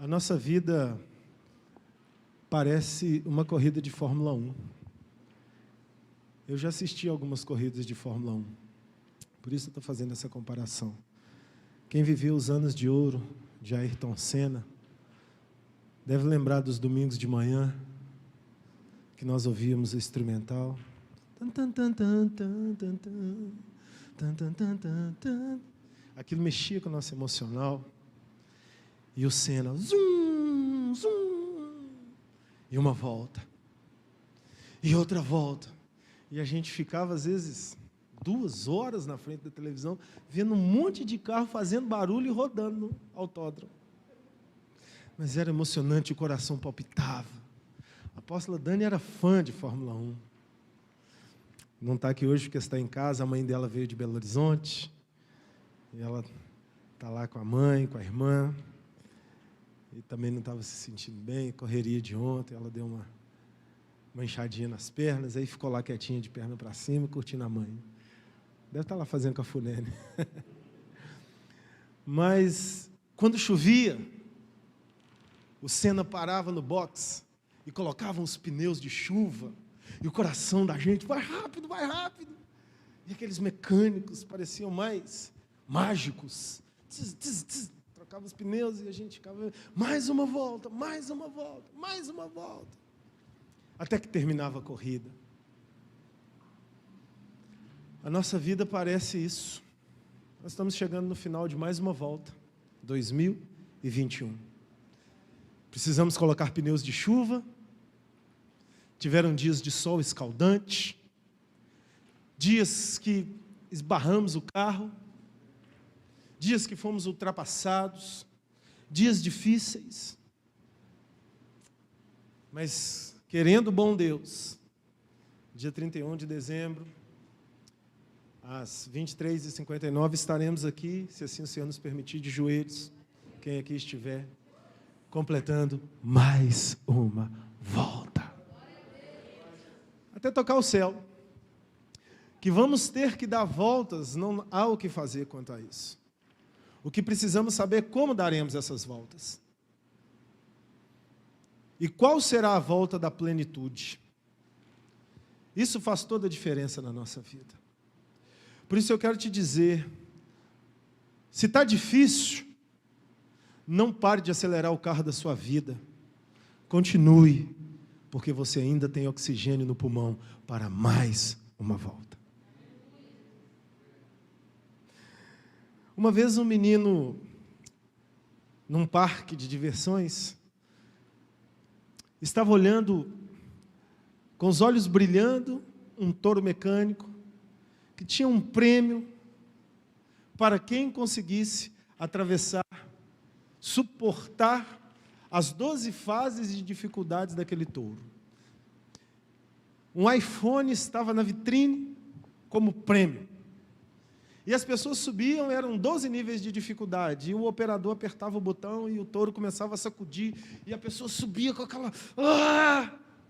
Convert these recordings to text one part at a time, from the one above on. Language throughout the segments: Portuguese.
A nossa vida parece uma corrida de Fórmula 1. Eu já assisti algumas corridas de Fórmula 1, por isso eu estou fazendo essa comparação. Quem viveu os anos de ouro de Ayrton Senna deve lembrar dos domingos de manhã, que nós ouvíamos o instrumental. Aquilo mexia com o nosso emocional. E o Senna, zum, zum, e uma volta, e outra volta. E a gente ficava, às vezes, 2 horas na frente da televisão, vendo um monte de carro fazendo barulho e rodando no autódromo. Mas era emocionante, o coração palpitava. A apóstola Dani era fã de Fórmula 1. Não está aqui hoje porque está em casa, a mãe dela veio de Belo Horizonte, e ela está lá com a mãe, com a irmã, e também não estava se sentindo bem, correria de ontem, ela deu uma inchadinha nas pernas, aí ficou lá quietinha de perna para cima, curtindo a mãe. Deve estar lá fazendo cafuné, né? Mas, quando chovia, o Senna parava no box e colocava uns pneus de chuva, e o coração da gente, vai rápido, vai rápido. E aqueles mecânicos pareciam mais mágicos. Tz, tz, tz. Trocava os pneus e a gente ficava, mais uma volta, mais uma volta, mais uma volta. Até que terminava a corrida. A nossa vida parece isso. Nós estamos chegando no final de mais uma volta, 2021. Precisamos colocar pneus de chuva. Tiveram dias de sol escaldante, dias que esbarramos o carro, dias que fomos ultrapassados, dias difíceis. Mas, querendo o bom Deus, dia 31 de dezembro, às 23h59, estaremos aqui, se assim o Senhor nos permitir, de joelhos, quem aqui estiver, completando mais uma volta. Até tocar o céu. Que vamos ter que dar voltas, não há o que fazer quanto a isso. O que precisamos saber é como daremos essas voltas. E qual será a volta da plenitude? Isso faz toda a diferença na nossa vida. Por isso eu quero te dizer, se está difícil, não pare de acelerar o carro da sua vida. Continue, porque você ainda tem oxigênio no pulmão para mais uma volta. Uma vez um menino, num parque de diversões, estava olhando, com os olhos brilhando, um touro mecânico, que tinha um prêmio para quem conseguisse atravessar, suportar as 12 fases de dificuldades daquele touro. Um iPhone estava na vitrine como prêmio. E as pessoas subiam, eram 12 níveis de dificuldade, e o operador apertava o botão e o touro começava a sacudir, e a pessoa subia com aquela...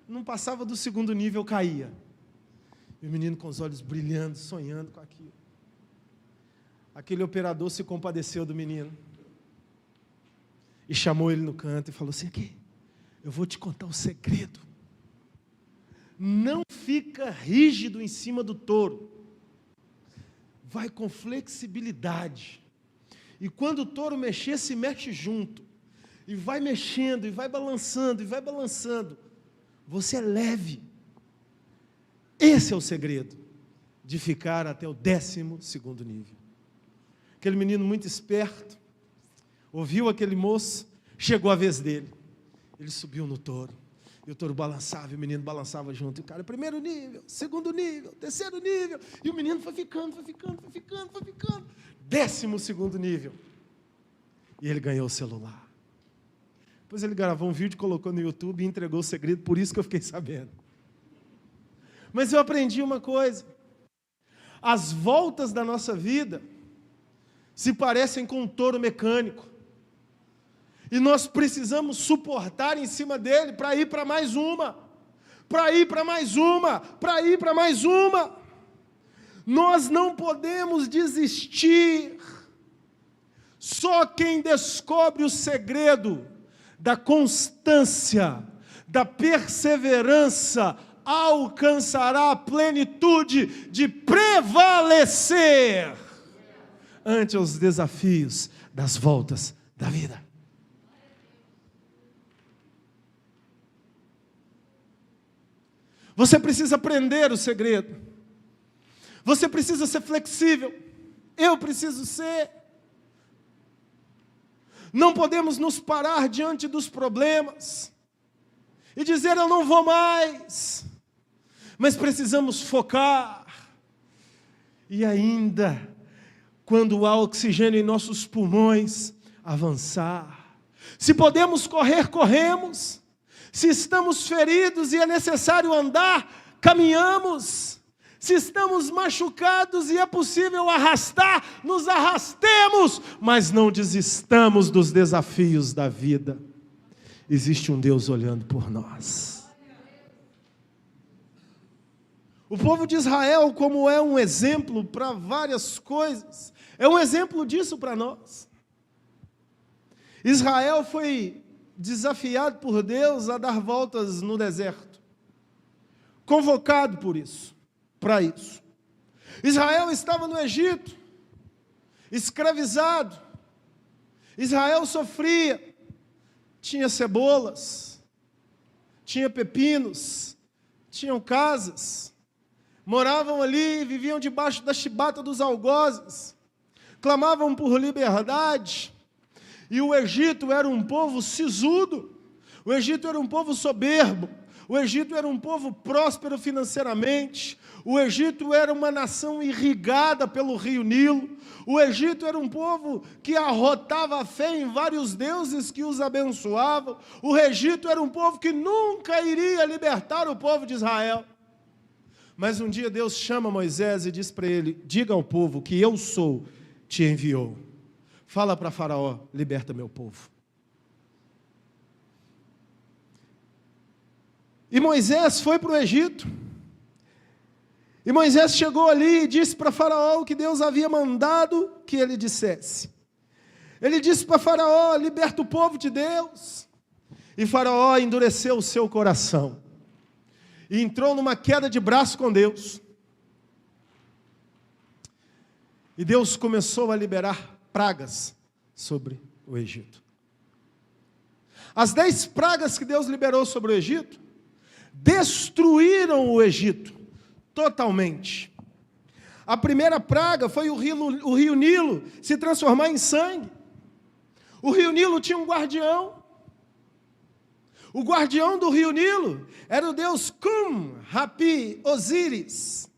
não passava do 2º nível, caía. E o menino com os olhos brilhando, sonhando com aquilo. Aquele operador se compadeceu do menino, e chamou ele no canto e falou assim, aqui, eu vou te contar um segredo. Não fica rígido em cima do touro. Vai com flexibilidade. E quando o touro mexer, se mexe junto. E vai mexendo, e vai balançando, e vai balançando. Você é leve. Esse é o segredo de ficar até o 12º nível. Aquele menino muito esperto, ouviu aquele moço, chegou a vez dele. Ele subiu no touro. E o touro balançava, e o menino balançava junto. E o cara, 1º nível, 2º nível, 3º nível. E o menino foi ficando, foi ficando, foi ficando, foi ficando. 12º nível. E ele ganhou o celular. Depois ele gravou um vídeo, colocou no YouTube e entregou o segredo, por isso que eu fiquei sabendo. Mas eu aprendi uma coisa. As voltas da nossa vida se parecem com um touro mecânico. E nós precisamos suportar em cima dele para ir para mais uma. Para ir para mais uma. Para ir para mais uma. Nós não podemos desistir. Só quem descobre o segredo da constância, da perseverança, alcançará a plenitude de prevalecer ante os desafios das voltas da vida. Você precisa aprender o segredo. Você precisa ser flexível. Eu preciso ser. Não podemos nos parar diante dos problemas e dizer, eu não vou mais. Mas precisamos focar. E ainda, quando há oxigênio em nossos pulmões, avançar. Se podemos correr, corremos. Se estamos feridos e é necessário andar, caminhamos. Se estamos machucados e é possível arrastar, nos arrastemos, mas não desistamos dos desafios da vida. Existe um Deus olhando por nós. O povo de Israel, como é um exemplo para várias coisas, é um exemplo disso para nós. Israel foi desafiado por Deus a dar voltas no deserto, convocado por isso, para isso. Israel estava no Egito, escravizado. Israel sofria, tinha cebolas, tinha pepinos, tinham casas, moravam ali, viviam debaixo da chibata dos algozes, clamavam por liberdade. E o Egito era um povo sisudo, o Egito era um povo soberbo, o Egito era um povo próspero financeiramente, o Egito era uma nação irrigada pelo rio Nilo, o Egito era um povo que arrotava a fé em vários deuses que os abençoavam, o Egito era um povo que nunca iria libertar o povo de Israel. Mas um dia Deus chama Moisés e diz para ele, diga ao povo que eu sou, te enviou. Fala para Faraó, liberta meu povo. E Moisés foi para o Egito. E Moisés chegou ali e disse para Faraó o que Deus havia mandado que ele dissesse. Ele disse para Faraó, liberta o povo de Deus. E Faraó endureceu o seu coração. E entrou numa queda de braço com Deus. E Deus começou a liberar pragas sobre o Egito. As 10 pragas que Deus liberou sobre o Egito destruíram o Egito totalmente. A primeira praga foi o rio Nilo se transformar em sangue. O rio Nilo tinha um guardião. O guardião do rio Nilo era o deus Cum, Rapi, Osíris.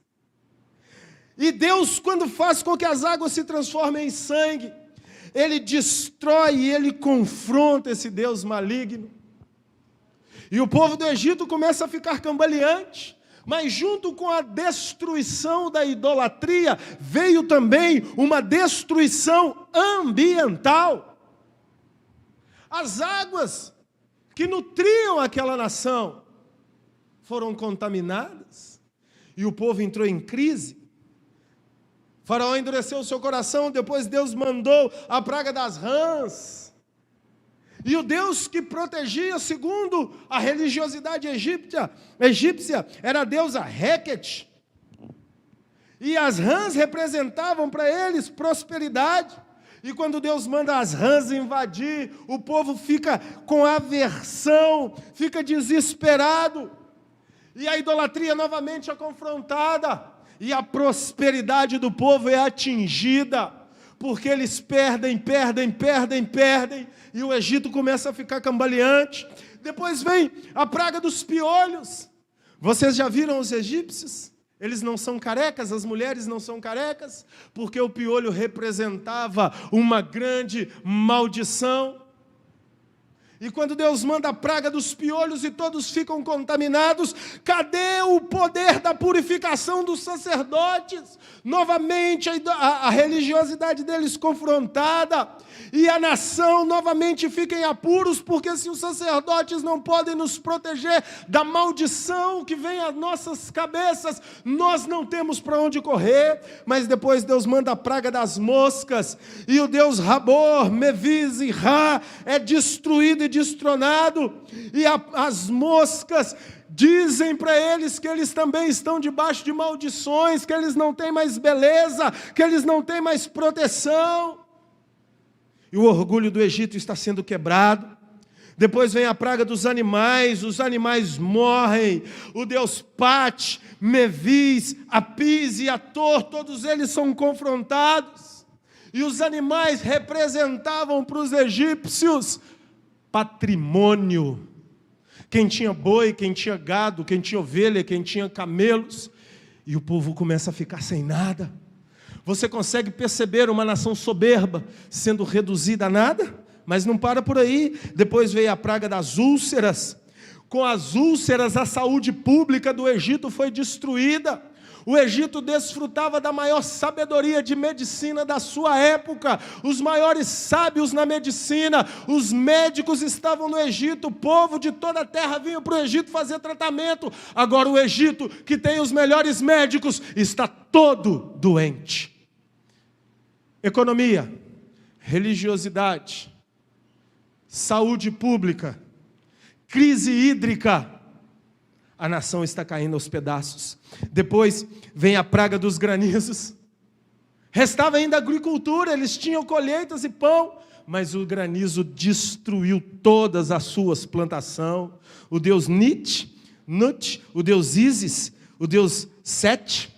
E Deus, quando faz com que as águas se transformem em sangue, Ele destrói e Ele confronta esse Deus maligno. E o povo do Egito começa a ficar cambaleante, mas junto com a destruição da idolatria, veio também uma destruição ambiental. As águas que nutriam aquela nação foram contaminadas, e o povo entrou em crise. Faraó endureceu o seu coração, depois Deus mandou a praga das rãs. E o Deus que protegia, segundo a religiosidade egípcia, era a deusa Heket. E as rãs representavam para eles prosperidade. E quando Deus manda as rãs invadir, o povo fica com aversão, fica desesperado. E a idolatria novamente é confrontada. E a prosperidade do povo é atingida, porque eles perdem, e o Egito começa a ficar cambaleante. Depois vem a praga dos piolhos. Vocês já viram os egípcios? Eles não são carecas, as mulheres não são carecas, porque o piolho representava uma grande maldição. E quando Deus manda a praga dos piolhos e todos ficam contaminados, cadê o poder da purificação dos sacerdotes? Novamente a religiosidade deles confrontada, e a nação novamente fica em apuros, porque se os sacerdotes não podem nos proteger da maldição que vem às nossas cabeças, nós não temos para onde correr. Mas depois Deus manda a praga das moscas, e o deus Rabor, Mevis e Ra é destruído e destronado, e as moscas dizem para eles que eles também estão debaixo de maldições, que eles não têm mais beleza, que eles não têm mais proteção. E o orgulho do Egito está sendo quebrado. Depois vem a praga dos animais, os animais morrem. O deus Pate, Mevis, Apis e Ator, todos eles são confrontados. E os animais representavam para os egípcios patrimônio. Quem tinha boi, quem tinha gado, quem tinha ovelha, quem tinha camelos. E o povo começa a ficar sem nada. Você consegue perceber uma nação soberba sendo reduzida a nada? Mas não para por aí. Depois veio a praga das úlceras. Com as úlceras, a saúde pública do Egito foi destruída. O Egito desfrutava da maior sabedoria de medicina da sua época. Os maiores sábios na medicina, os médicos estavam no Egito. O povo de toda a terra vinha para o Egito fazer tratamento. Agora o Egito, que tem os melhores médicos, está todo doente. Economia, religiosidade, saúde pública, crise hídrica. A nação está caindo aos pedaços. Depois vem a praga dos granizos. Restava ainda a agricultura, eles tinham colheitas e pão, mas o granizo destruiu todas as suas plantações. O deus Nut, o deus Ísis, o deus Sete,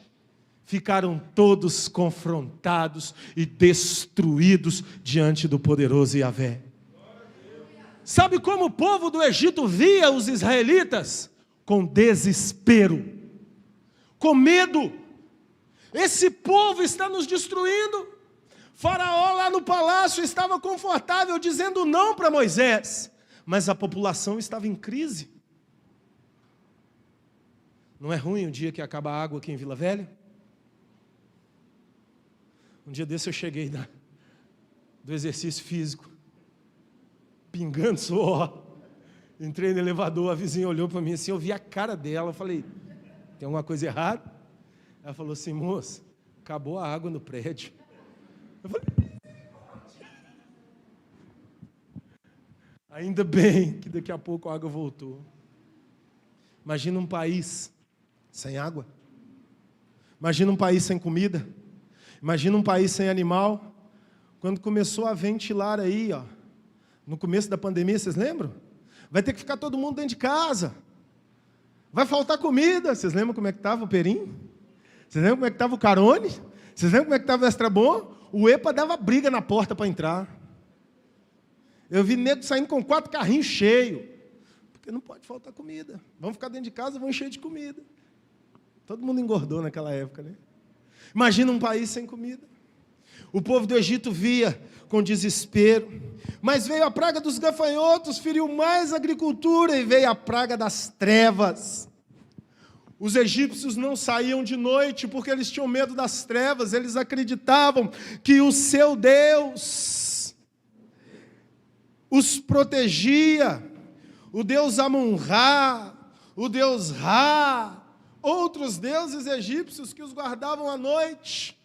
ficaram todos confrontados e destruídos diante do poderoso Yahvé. Sabe como o povo do Egito via os israelitas? Com desespero, com medo. Esse povo está nos destruindo. Faraó lá no palácio estava confortável, dizendo não para Moisés, mas a população estava em crise. Não é ruim o dia que acaba a água aqui em Vila Velha? Um dia desse eu cheguei do exercício físico, pingando suor. Entrei no elevador, a vizinha olhou para mim assim, eu vi a cara dela, eu falei, tem alguma coisa errada? Ela falou assim, moça, acabou a água no prédio. Eu falei, ainda bem que daqui a pouco a água voltou. Imagina um país sem água. Imagina um país sem comida. Imagina um país sem animal. Quando começou a ventilar aí, ó, no começo da pandemia, vocês lembram? Vai ter que ficar todo mundo dentro de casa. Vai faltar comida. Vocês lembram como é que estava o Perim? Vocês lembram como é que estava o Carone? Vocês lembram como é que estava o Extra Bom? O EPA dava briga na porta para entrar. Eu vi nego saindo com 4 carrinhos cheios. Porque não pode faltar comida. Vamos ficar dentro de casa, vão encher de comida. Todo mundo engordou naquela época, né? Imagina um país sem comida. O povo do Egito via com desespero. Mas veio a praga dos gafanhotos, feriu mais a agricultura, e veio a praga das trevas. Os egípcios não saíam de noite porque eles tinham medo das trevas. Eles acreditavam que o seu Deus os protegia. O deus Amun-Ra, o deus Ra, outros deuses egípcios que os guardavam à noite.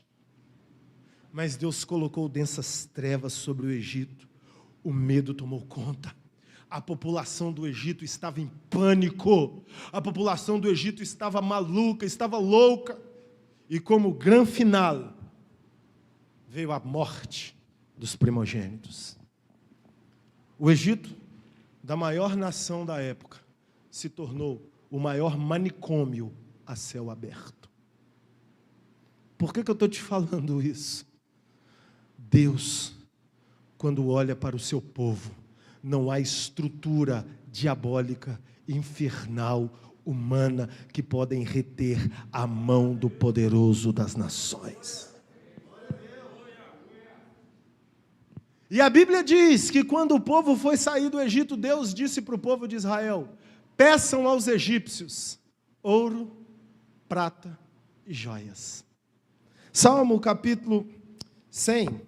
Mas Deus colocou densas trevas sobre o Egito. O medo tomou conta. A população do Egito estava em pânico. A população do Egito estava maluca, estava louca. E como grande final, veio a morte dos primogênitos. O Egito, da maior nação da época, se tornou o maior manicômio a céu aberto. Por que eu estou te falando isso? Deus, quando olha para o seu povo, não há estrutura diabólica, infernal, humana, que podem reter a mão do poderoso das nações. E a Bíblia diz que quando o povo foi sair do Egito, Deus disse para o povo de Israel, peçam aos egípcios ouro, prata e joias. Salmo capítulo 100.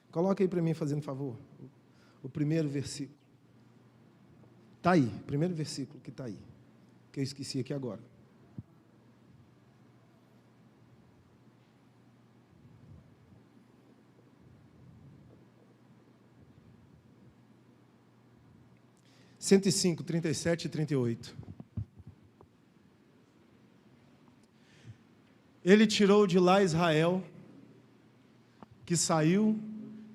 Coloca aí para mim, fazendo favor, o primeiro versículo. Está aí, o primeiro versículo que está aí, que eu esqueci aqui agora. 105, 37 e 38. Ele tirou de lá Israel, que saiu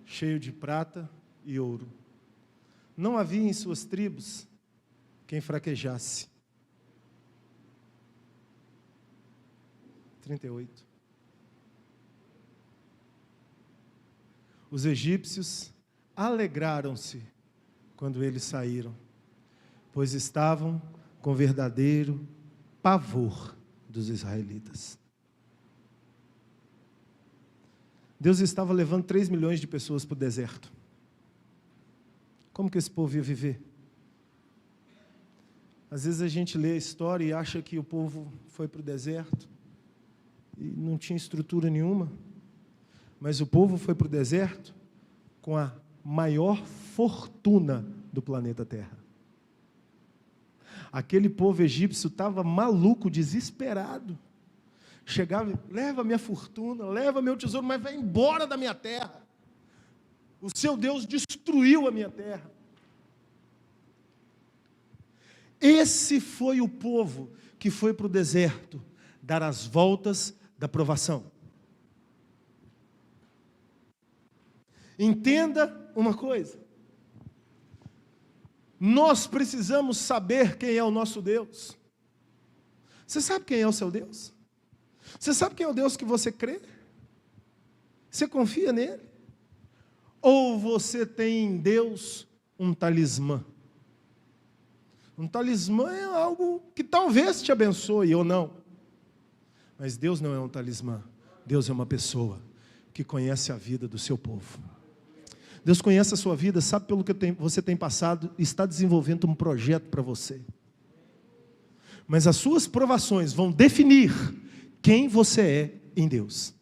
cheio de prata e ouro. Não havia em suas tribos quem fraquejasse. 38. Os egípcios alegraram-se quando eles saíram, pois estavam com verdadeiro pavor dos israelitas. Deus estava levando 3 milhões de pessoas para o deserto. Como que esse povo ia viver? Às vezes a gente lê a história e acha que o povo foi para o deserto e não tinha estrutura nenhuma. Mas o povo foi para o deserto com a maior fortuna do planeta Terra. Aquele povo egípcio estava maluco, desesperado. Chegava, leva minha fortuna, leva meu tesouro, mas vai embora da minha terra. O seu Deus destruiu a minha terra. Esse foi o povo que foi para o deserto dar as voltas da provação. Entenda uma coisa. Nós precisamos saber quem é o nosso Deus. Você sabe quem é o seu Deus? Você sabe quem é o Deus que você crê? Você confia nele? Ou você tem em Deus um talismã? Um talismã é algo que talvez te abençoe ou não. Mas Deus não é um talismã. Deus é uma pessoa que conhece a vida do seu povo. Deus conhece a sua vida, sabe pelo que você tem passado, e está desenvolvendo um projeto para você. Mas as suas provações vão definir quem você é em Deus.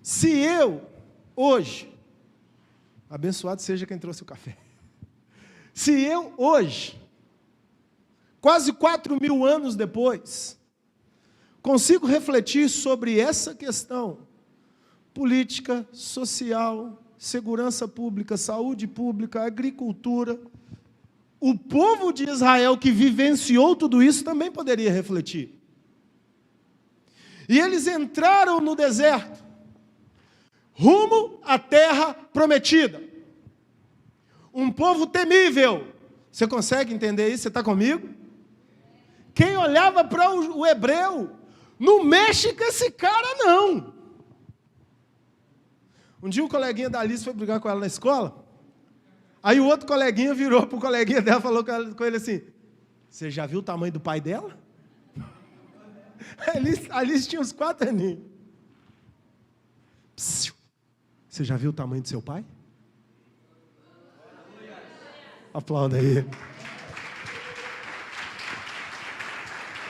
Se eu, hoje, abençoado seja quem trouxe o café. Se eu, hoje, quase 4.000 anos depois, consigo refletir sobre essa questão, política, social, segurança pública, saúde pública, agricultura, o povo de Israel que vivenciou tudo isso também poderia refletir. E eles entraram no deserto, rumo à terra prometida. Um povo temível. Você consegue entender isso? Você está comigo? Quem olhava para o hebreu, não mexe com esse cara não. Um dia o coleguinha da Alice foi brigar com ela na escola, aí o outro coleguinha virou para o coleguinha dela e falou com ele assim, você já viu o tamanho do pai dela? A Alice tinha uns 4 aninhos. Psiu. Você já viu o tamanho do seu pai? Aplauda aí.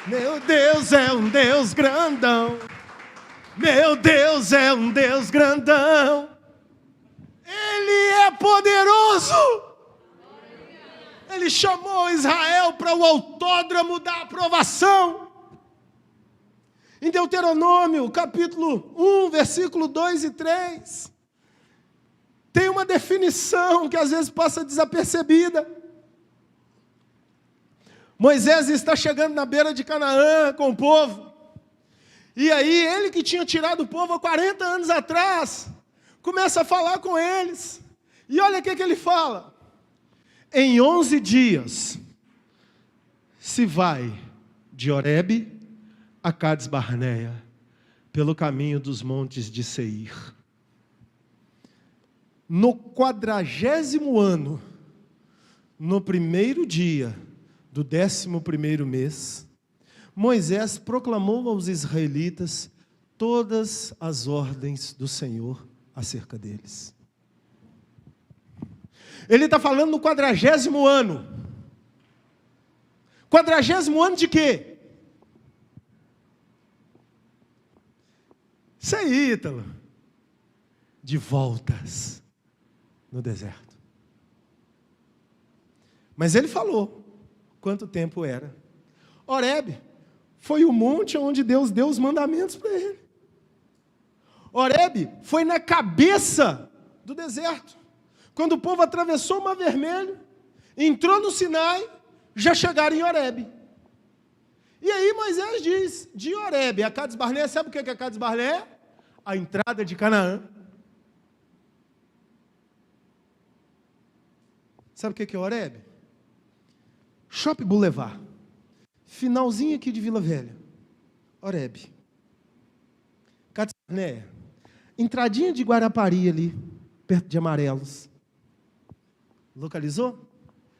Meu Deus é um Deus grandão. Meu Deus é um Deus grandão. Ele é poderoso. Ele chamou Israel para o autódromo da aprovação. Em Deuteronômio, capítulo 1, versículo 2 e 3, tem uma definição que às vezes passa desapercebida. Moisés está chegando na beira de Canaã com o povo. E aí, ele que tinha tirado o povo há 40 anos atrás, começa a falar com eles. E olha o que ele fala. Em 11 dias, se vai de Horebe a Cades Barneia, pelo caminho dos montes de Seir. No 40º ano, no primeiro dia do 11º mês, Moisés proclamou aos israelitas todas as ordens do Senhor acerca deles. Ele está falando no 40º ano. 40º ano de quê? Isso aí, Ítalo. De voltas no deserto. Mas ele falou quanto tempo era. Horebe foi o monte onde Deus deu os mandamentos para ele. Horebe foi na cabeça do deserto. Quando o povo atravessou o Mar Vermelho, entrou no Sinai, já chegaram em Horebe. E aí Moisés diz, de Horebe a Cades Barnea, sabe o que é Cades Barnea? A entrada de Canaã. Sabe o que é Horebe? Shopping Boulevard. Finalzinho aqui de Vila Velha. Horebe. Cades Barnea. Entradinha de Guarapari ali, perto de Amarelos. Localizou?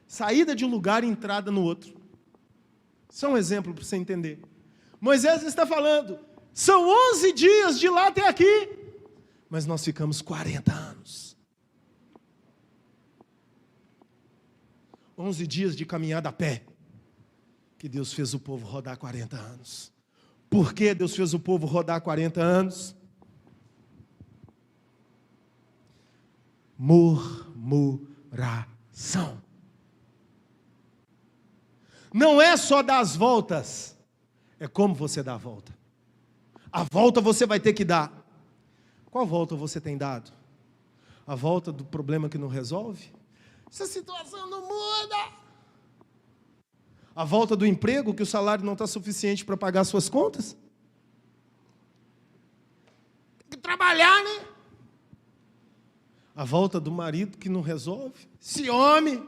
Saída de um lugar e entrada no outro. Isso é um exemplo para você entender. Moisés está falando, são 11 dias de lá até aqui, mas nós ficamos 40 anos. 11 dias de caminhada a pé, que Deus fez o povo rodar 40 anos. Por que Deus fez o povo rodar 40 anos? Murmuração. Não é só dar as voltas, é como você dá a volta. A volta você vai ter que dar. Qual volta você tem dado? A volta do problema que não resolve? Essa situação não muda. A volta do emprego, que o salário não está suficiente para pagar suas contas? Tem que trabalhar, né? A volta do marido que não resolve? Esse homem.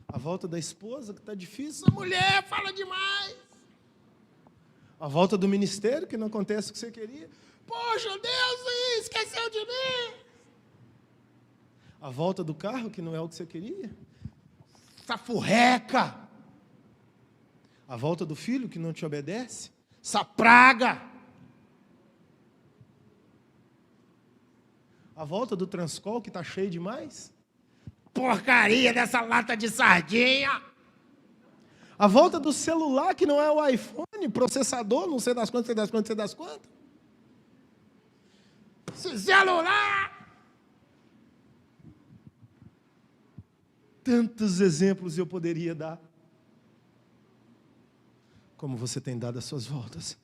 A volta da esposa que está difícil? A mulher fala demais. A volta do ministério que não acontece o que você queria? Poxa, Deus esqueceu de mim. A volta do carro que não é o que você queria? Essa furreca. A volta do filho que não te obedece? Essa praga. A volta do Transcol que está cheio demais? Porcaria dessa lata de sardinha. A volta do celular que não é o iPhone, processador, não sei das quantas, sei das quantas, sei das quantas. Esse celular. Tantos exemplos eu poderia dar. Como você tem dado as suas voltas.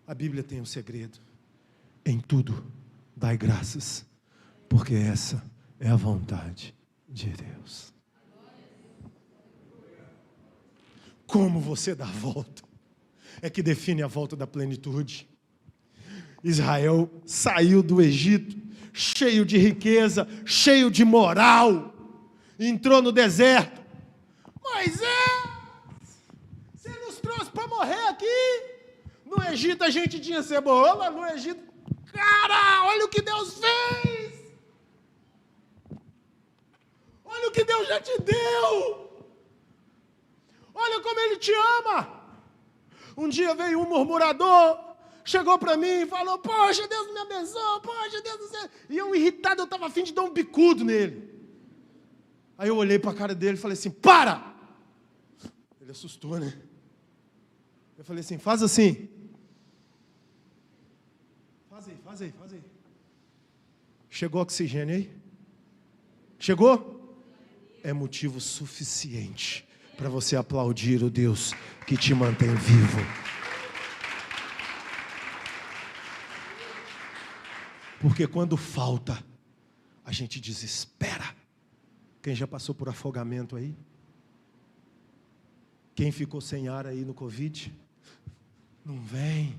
A Bíblia tem um segredo. Em tudo, dai graças, porque essa é a vontade de Deus. Como você dá a volta é que define a volta da plenitude. Israel saiu do Egito cheio de riqueza, cheio de moral, entrou no deserto. Moisés, você nos trouxe para morrer aqui. No Egito a gente tinha cebola, no Egito, cara, olha o que Deus fez. Olha o que Deus já te deu. Olha como Ele te ama. Um dia veio um murmurador, chegou para mim e falou, poxa, Deus me abençoe, poxa, Deus do céu. E eu irritado, eu estava a fim de dar um bicudo nele. Aí eu olhei para a cara dele e falei assim, para! Ele assustou, né? Eu falei assim, faz assim. Faz aí. Chegou oxigênio aí? Chegou? É motivo suficiente para você aplaudir o Deus que te mantém vivo. Porque quando falta, a gente desespera. Quem já passou por afogamento aí? Quem ficou sem ar aí no Covid? Não vem.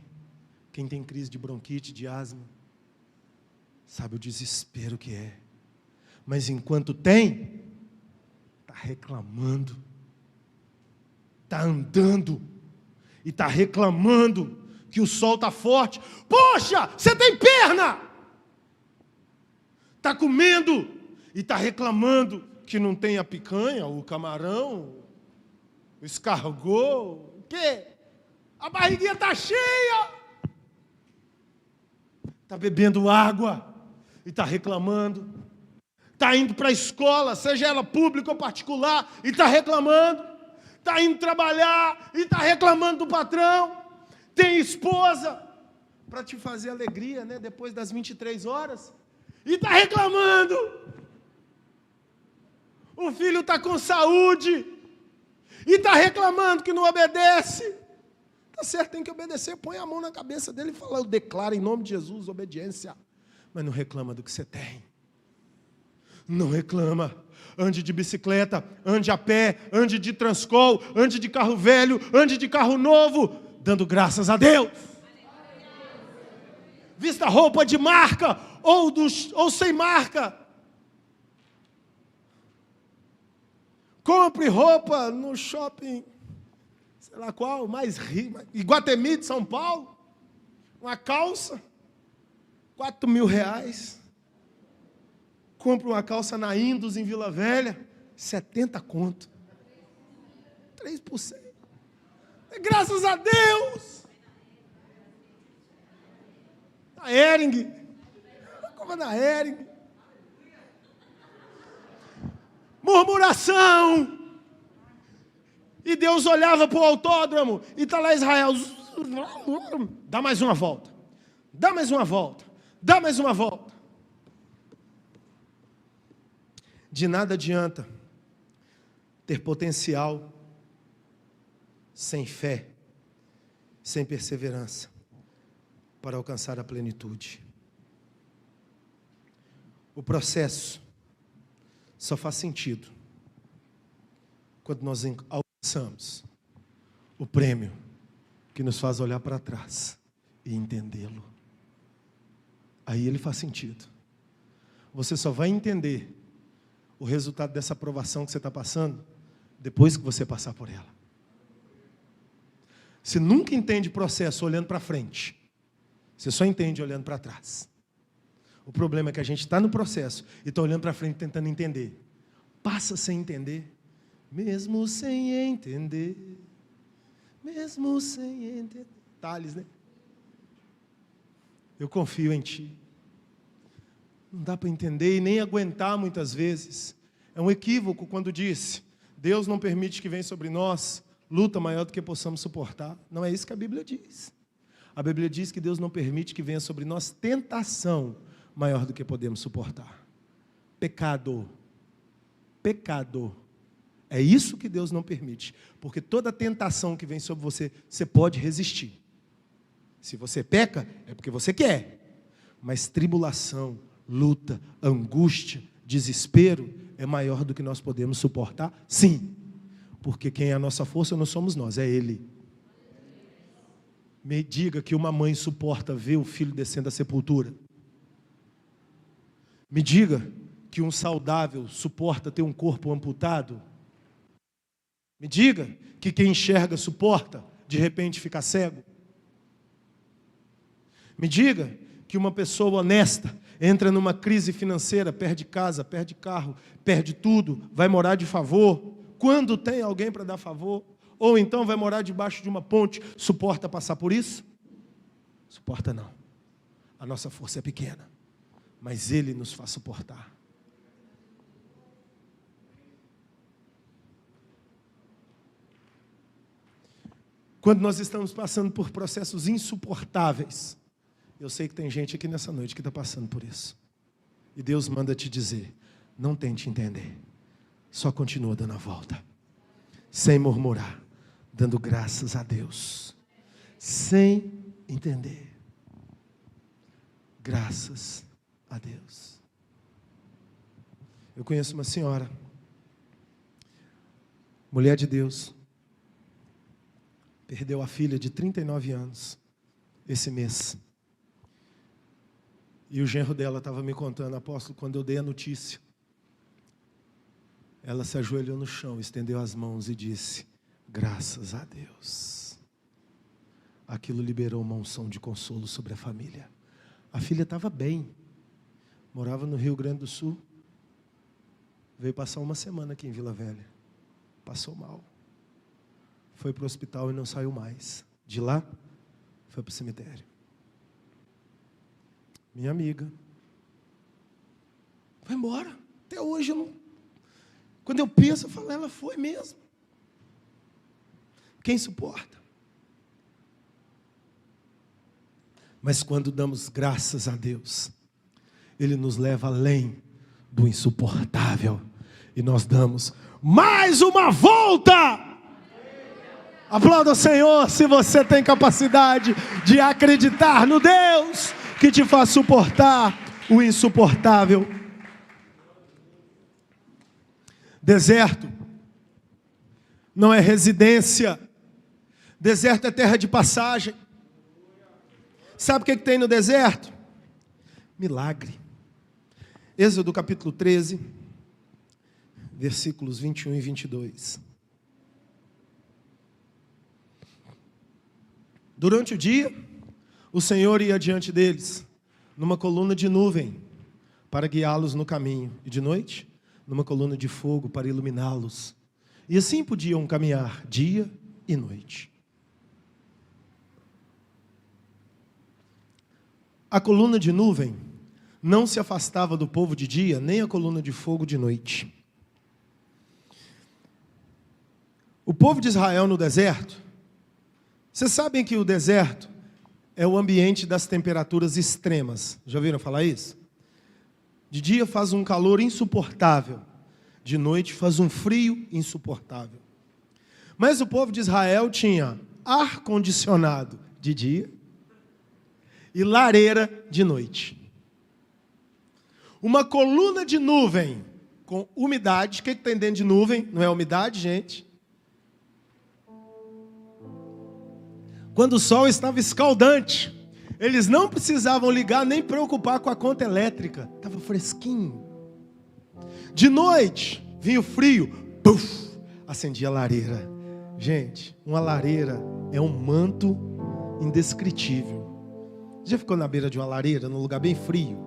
Quem tem crise de bronquite, de asma? Sabe o desespero que é. Mas enquanto tem, está reclamando, está andando, e está reclamando que o sol está forte. Poxa, você tem perna! Está comendo, e está reclamando que não tem a picanha, o camarão, o escargot, o quê? A barriguinha está cheia. Está bebendo água, e está reclamando. Está indo para a escola, seja ela pública ou particular, e está reclamando. Está indo trabalhar, e está reclamando do patrão. Tem esposa, para te fazer alegria, né? Depois das 23 horas, e está reclamando. O filho está com saúde, e está reclamando que não obedece. Está certo, tem que obedecer. Põe a mão na cabeça dele e fala, eu declaro em nome de Jesus obediência. Mas não reclama do que você tem. Não reclama. Ande de bicicleta, ande a pé, ande de Transcol, ande de carro velho, ande de carro novo, dando graças a Deus. Vista roupa de marca ou sem marca. Compre roupa no shopping, sei lá qual, mais rico, Iguatemi de São Paulo. Uma calça, R$4.000. Compre uma calça na Indus em Vila Velha, 70 conto. 3%. Graças a Deus. Na Hering. Compra na Hering. Murmuração. E Deus olhava para o autódromo e está lá Israel. Dá mais uma volta. Dá mais uma volta. Dá mais uma volta. De nada adianta ter potencial sem fé, sem perseverança, para alcançar a plenitude. O processo só faz sentido quando nós alcançamos o prêmio que nos faz olhar para trás e entendê-lo. Aí ele faz sentido. Você só vai entender o resultado dessa provação que você está passando depois que você passar por ela. Você nunca entende processo olhando para frente. Você só entende olhando para trás. O problema é que a gente está no processo e está olhando para frente tentando entender. Passa sem entender. Mesmo sem entender. Mesmo sem entender. Tales, né? Eu confio em Ti. Não dá para entender e nem aguentar muitas vezes. É um equívoco quando diz: Deus não permite que venha sobre nós luta maior do que possamos suportar. Não é isso que a Bíblia diz. A Bíblia diz que Deus não permite que venha sobre nós tentação maior do que podemos suportar. Pecado. Pecado. É isso que Deus não permite. Porque toda tentação que vem sobre você, você pode resistir. Se você peca, é porque você quer. Mas tribulação, luta, angústia, desespero é maior do que nós podemos suportar? Sim. Porque quem é a nossa força não somos nós, é Ele. Me diga que uma mãe suporta ver o filho descendo da sepultura. Me diga que um saudável suporta ter um corpo amputado. Me diga que quem enxerga suporta de repente ficar cego. Me diga que uma pessoa honesta entra numa crise financeira, perde casa, perde carro, perde tudo, vai morar de favor, quando tem alguém para dar favor, ou então vai morar debaixo de uma ponte, suporta passar por isso? Suporta não. A nossa força é pequena, mas Ele nos faz suportar. Quando nós estamos passando por processos insuportáveis, eu sei que tem gente aqui nessa noite que está passando por isso. E Deus manda te dizer, não tente entender. Só continua dando a volta. Sem murmurar. Dando graças a Deus. Sem entender. Graças a Deus. Eu conheço uma senhora. Mulher de Deus. Perdeu a filha de 39 anos. Esse mês. E o genro dela estava me contando, apóstolo, quando eu dei a notícia, ela se ajoelhou no chão, estendeu as mãos e disse, graças a Deus. Aquilo liberou uma unção de consolo sobre a família. A filha estava bem, morava no Rio Grande do Sul, veio passar uma semana aqui em Vila Velha, passou mal, foi para o hospital e não saiu mais. De lá, foi para o cemitério. Minha amiga. Foi embora. Até hoje eu não... Quando eu penso, eu falo, ela foi mesmo. Quem suporta? Mas quando damos graças a Deus, Ele nos leva além do insuportável. E nós damos mais uma volta. Aplauda o Senhor se você tem capacidade de acreditar no Deus que te faz suportar o insuportável. Deserto não é residência. Deserto é terra de passagem. Sabe o que tem no deserto? Milagre. Êxodo capítulo 13, versículos 21 e 22. Durante o dia, o Senhor ia diante deles, numa coluna de nuvem, para guiá-los no caminho. E de noite, numa coluna de fogo, para iluminá-los. E assim podiam caminhar dia e noite. A coluna de nuvem não se afastava do povo de dia, nem a coluna de fogo de noite. O povo de Israel no deserto, vocês sabem que o deserto é o ambiente das temperaturas extremas. Já ouviram falar isso? De dia faz um calor insuportável, de noite faz um frio insuportável. Mas o povo de Israel tinha ar-condicionado de dia e lareira de noite. Uma coluna de nuvem com umidade. O que tem dentro de nuvem? Não é umidade, gente? Quando o sol estava escaldante, eles não precisavam ligar nem preocupar com a conta elétrica. Estava fresquinho. De noite, vinha o frio, puff, acendia a lareira. Gente, uma lareira é um manto indescritível. Já ficou na beira de uma lareira, num lugar bem frio?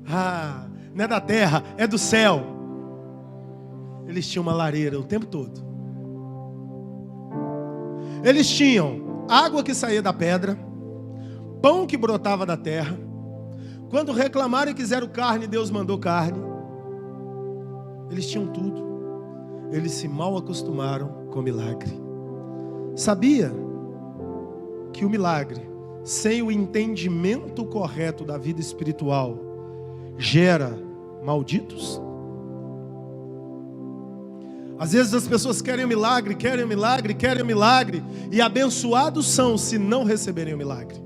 Ah, não é da terra, é do céu. Eles tinham uma lareira o tempo todo. Eles tinham água que saía da pedra, pão que brotava da terra. Quando reclamaram e quiseram carne, Deus mandou carne. Eles tinham tudo. Eles se mal acostumaram com o milagre. Sabia que o milagre, sem o entendimento correto da vida espiritual, gera malditos? Às vezes as pessoas querem o milagre, querem o milagre, querem o milagre, e abençoados são se não receberem o milagre.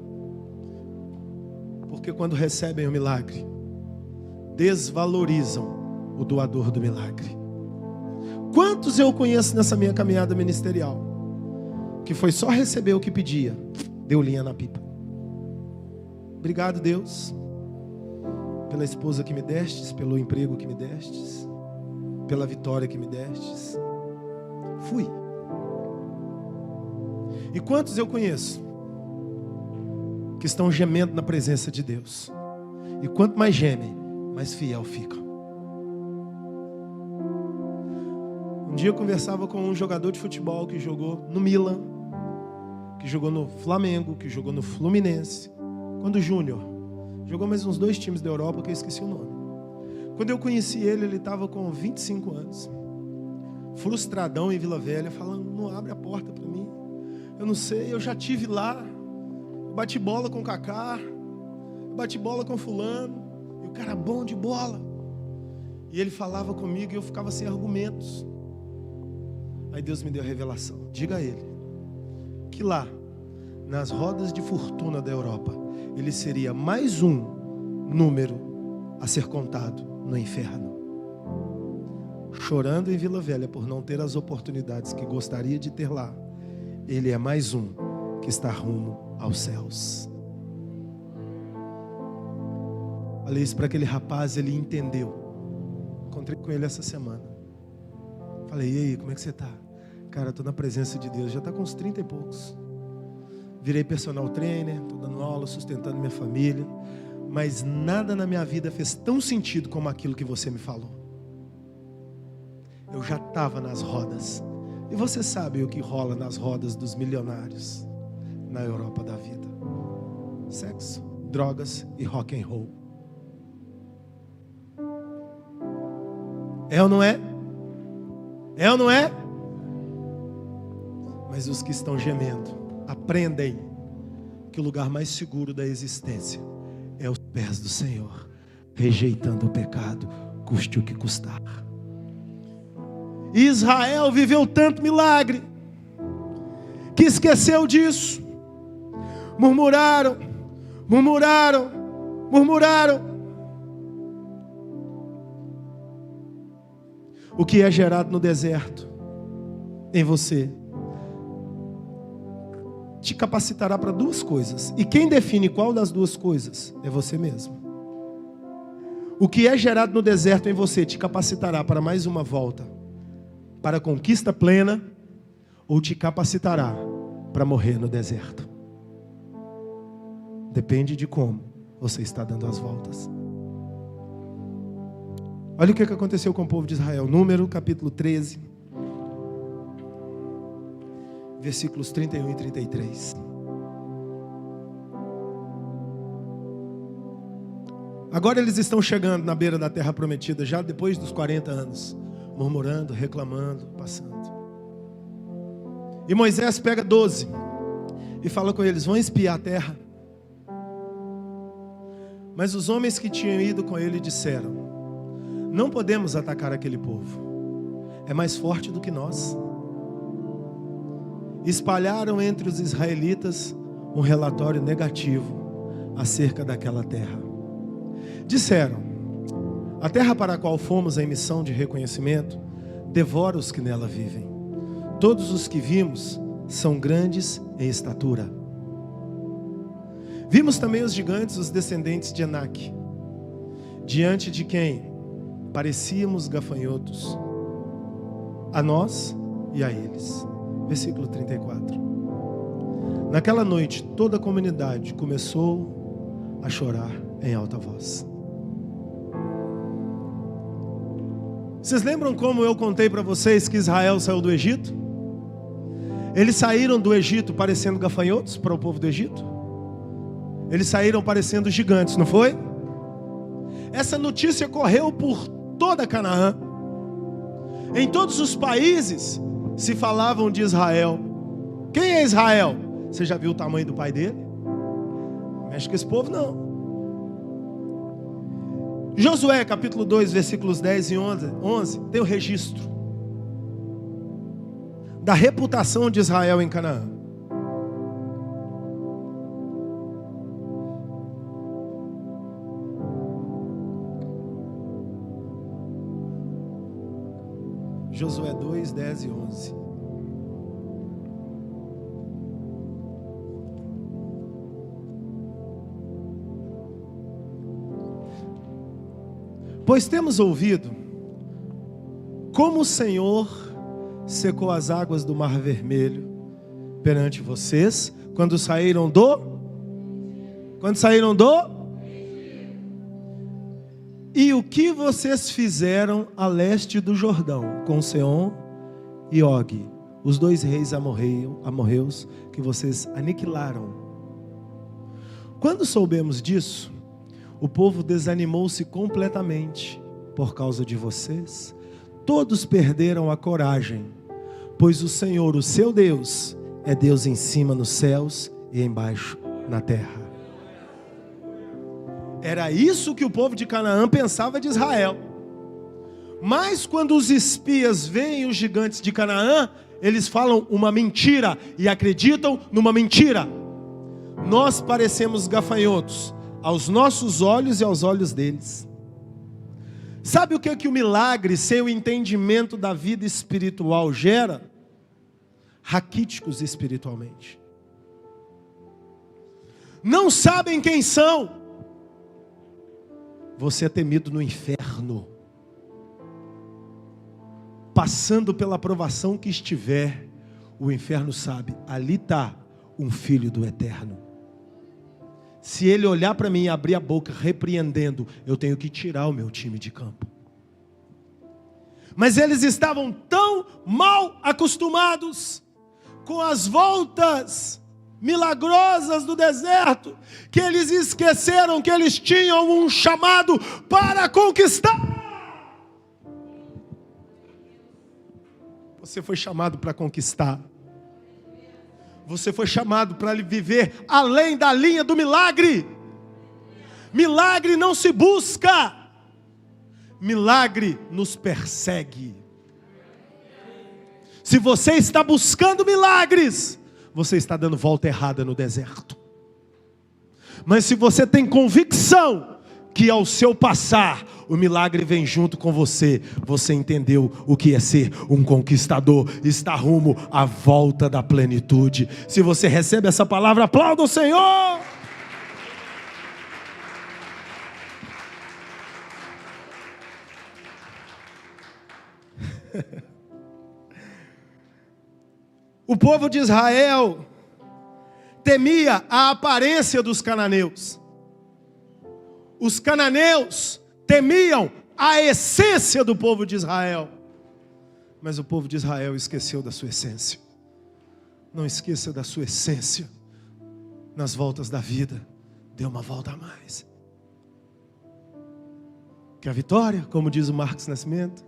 Porque quando recebem o milagre, desvalorizam o doador do milagre. Quantos eu conheço nessa minha caminhada ministerial, que foi só receber o que pedia, deu linha na pipa. Obrigado, Deus, pela esposa que me destes, pelo emprego que me destes, pela vitória que me destes. Fui. E quantos eu conheço que estão gemendo na presença de Deus? E quanto mais gemem, mais fiel ficam. Um dia eu conversava com um jogador de futebol que jogou no Milan, que jogou no Flamengo, que jogou no Fluminense, quando júnior. Jogou mais uns 2 times da Europa que eu esqueci o nome. Quando eu conheci ele, ele estava com 25 anos. Frustradão em Vila Velha, falando, não abre a porta para mim. Eu não sei, eu já tive lá. Eu bati bola com o Kaká, eu bati bola com fulano, e o cara bom de bola. E ele falava comigo e eu ficava sem argumentos. Aí Deus me deu a revelação. Diga a ele que lá, nas rodas de fortuna da Europa, ele seria mais um número a ser contado no inferno. Chorando em Vila Velha por não ter as oportunidades que gostaria de ter lá, ele é mais um que está rumo aos céus. Falei isso para aquele rapaz, ele entendeu. Encontrei com ele essa semana. Falei, e aí, como é que você está? Cara, estou na presença de Deus, já está com uns 30 e poucos. Virei personal trainer, estou dando aula, sustentando minha família. Mas nada na minha vida fez tão sentido como aquilo que você me falou. Eu já estava nas rodas. E você sabe o que rola nas rodas dos milionários na Europa da vida: sexo, drogas e rock and roll. É ou não é? É ou não é? Mas os que estão gemendo aprendem que o lugar mais seguro da existência é os pés do Senhor, rejeitando o pecado, custe o que custar. Israel viveu tanto milagre que esqueceu disso. Murmuraram, murmuraram, murmuraram. O que é gerado no deserto em você te capacitará para duas coisas. E quem define qual das duas coisas é você mesmo. O que é gerado no deserto em você te capacitará para mais uma volta, para a conquista plena, ou te capacitará para morrer no deserto. Depende de como você está dando as voltas. Olha o que aconteceu com o povo de Israel. Número capítulo 13, versículos 31 e 33. Agora eles estão chegando na beira da terra prometida, já depois dos 40 anos, murmurando, reclamando, passando. E Moisés pega 12 e fala com eles: vão espiar a terra. Mas os homens que tinham ido com ele disseram: não podemos atacar aquele povo, é mais forte do que nós. Espalharam entre os israelitas um relatório negativo acerca daquela terra. Disseram: a terra para a qual fomos em missão de reconhecimento devora os que nela vivem. Todos os que vimos são grandes em estatura. Vimos também os gigantes, os descendentes de Enaque, diante de quem parecíamos gafanhotos, a nós e a eles. Versículo 34. Naquela noite toda a comunidade começou a chorar em alta voz. Vocês lembram como eu contei para vocês que Israel saiu do Egito? Eles saíram do Egito parecendo gafanhotos para o povo do Egito? Eles saíram parecendo gigantes, não foi? Essa notícia correu por toda Canaã. Em todos os países se falavam de Israel. Quem é Israel? Você já viu o tamanho do pai dele? Não mexe com esse povo não. Josué capítulo 2 versículos 10 e 11 tem o registro da reputação de Israel em Canaã. Josué 2, 10 e 11. Pois temos ouvido como o Senhor secou as águas do Mar Vermelho perante vocês, quando saíram do... E o que vocês fizeram a leste do Jordão, com Seom e Og, os dois reis amorreus que vocês aniquilaram. Quando soubemos disso, o povo desanimou-se completamente por causa de vocês. Todos perderam a coragem, pois o Senhor, o seu Deus, é Deus em cima nos céus e embaixo na terra. Era isso que o povo de Canaã pensava de Israel. Mas quando os espias veem os gigantes de Canaã, eles falam uma mentira e acreditam numa mentira. Nós parecemos gafanhotos aos nossos olhos e aos olhos deles. Sabe o que o milagre sem o entendimento da vida espiritual gera? Raquíticos espiritualmente. Não sabem quem são. Você é temido no inferno. Passando pela provação que estiver, o inferno sabe, ali está um filho do Eterno. Se ele olhar para mim e abrir a boca repreendendo, eu tenho que tirar o meu time de campo. Mas eles estavam tão mal acostumados com as voltas milagrosas do deserto, que eles esqueceram que eles tinham um chamado para conquistar. Você foi chamado para conquistar. Você foi chamado para viver além da linha do milagre. Milagre não se busca. Milagre nos persegue. Se você está buscando milagres, você está dando volta errada no deserto. Mas se você tem convicção que ao seu passar, o milagre vem junto com você. Você entendeu o que é ser um conquistador, está rumo à volta da plenitude. Se você recebe essa palavra, aplauda o Senhor. O povo de Israel temia a aparência dos cananeus. Os cananeus temiam a essência do povo de Israel. Mas o povo de Israel esqueceu da sua essência. Não esqueça da sua essência. Nas voltas da vida, dê uma volta a mais. Que a vitória, como diz o Marcos Nascimento,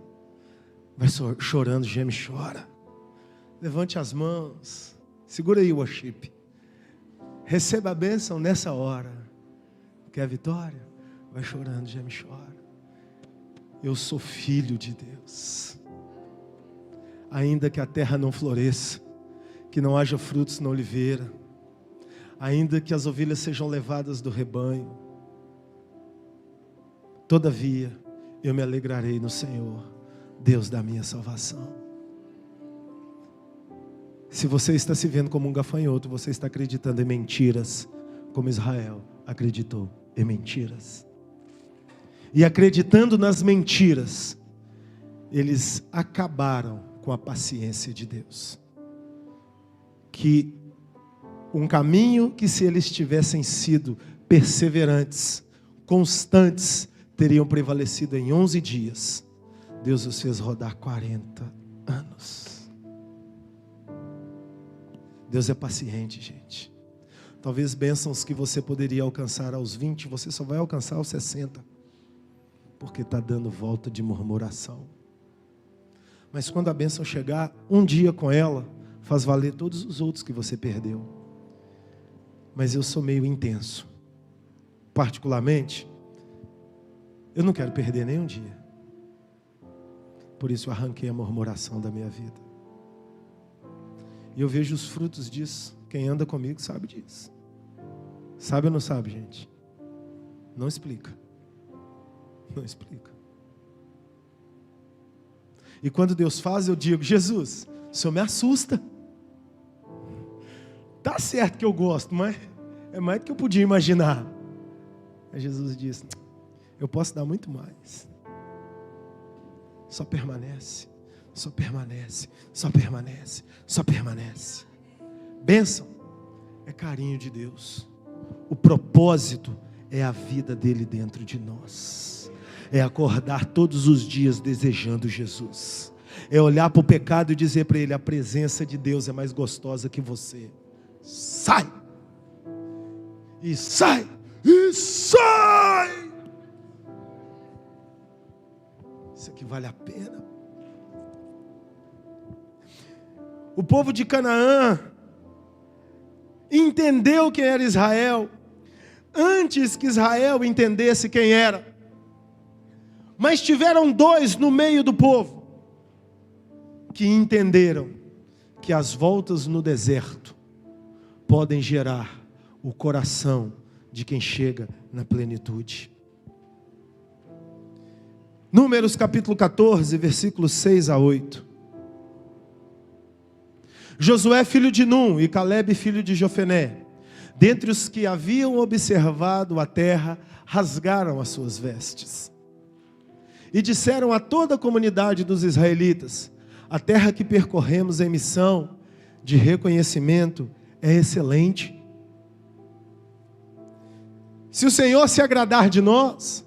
vai chorando, geme e chora. Levante as mãos. Segura aí o worship. Receba a bênção nessa hora. Que a vitória vai chorando, geme e chora. Eu sou filho de Deus. Ainda que a terra não floresça, que não haja frutos na oliveira, ainda que as ovelhas sejam levadas do rebanho, todavia eu me alegrarei no Senhor, Deus da minha salvação. Se você está se vendo como um gafanhoto, você está acreditando em mentiras, como Israel acreditou em mentiras. E acreditando nas mentiras, eles acabaram com a paciência de Deus. Que um caminho que, se eles tivessem sido perseverantes, constantes, teriam prevalecido em 11 dias. Deus os fez rodar 40 anos. Deus é paciente, gente. Talvez bênçãos que você poderia alcançar aos 20, você só vai alcançar aos 60. Porque está dando volta de murmuração. Mas quando a bênção chegar, um dia com ela, faz valer todos os outros que você perdeu. Mas eu sou meio intenso. Particularmente, eu não quero perder nenhum dia. Por isso eu arranquei a murmuração da minha vida. E eu vejo os frutos disso. Quem anda comigo sabe disso. Sabe ou não sabe, gente? Não explica. Não explica. E quando Deus faz, eu digo: Jesus, o Senhor me assusta. Tá certo que eu gosto, mas é mais do que eu podia imaginar. Aí Jesus disse: eu posso dar muito mais. Só permanece, só permanece, só permanece, só permanece. Bênção é carinho de Deus. O propósito é a vida dele dentro de nós. É acordar todos os dias desejando Jesus. É olhar para o pecado e dizer para ele: a presença de Deus é mais gostosa que você. Sai! E sai! E sai! Isso aqui vale a pena. O povo de Canaã entendeu quem era Israel antes que Israel entendesse quem era. Mas tiveram dois no meio do povo que entenderam que as voltas no deserto podem gerar o coração de quem chega na plenitude. Números capítulo 14, versículos 6 a 8. Josué filho de Num e Calebe filho de Jefté, dentre os que haviam observado a terra, rasgaram as suas vestes. E disseram a toda a comunidade dos israelitas: a terra que percorremos em missão de reconhecimento é excelente. Se o Senhor se agradar de nós,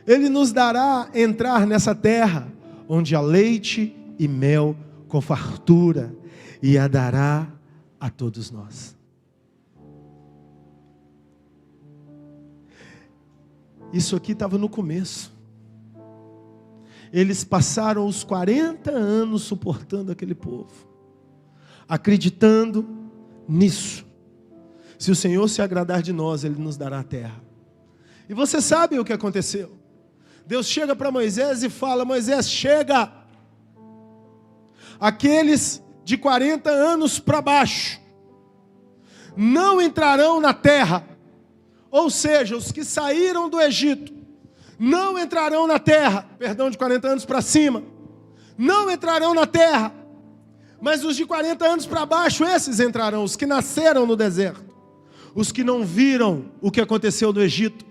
Ele nos dará entrar nessa terra, onde há leite e mel com fartura, e a dará a todos nós. Isso aqui estava no começo. Eles passaram os 40 anos suportando aquele povo, acreditando nisso. Se o Senhor se agradar de nós, Ele nos dará a terra. E você sabe o que aconteceu. Deus chega para Moisés e fala: Moisés, chega. Aqueles de 40 anos para baixo não entrarão na terra. Ou seja, os que saíram do Egito não entrarão na terra, perdão, de 40 anos para cima, não entrarão na terra, mas os de 40 anos para baixo, esses entrarão, os que nasceram no deserto, os que não viram o que aconteceu no Egito,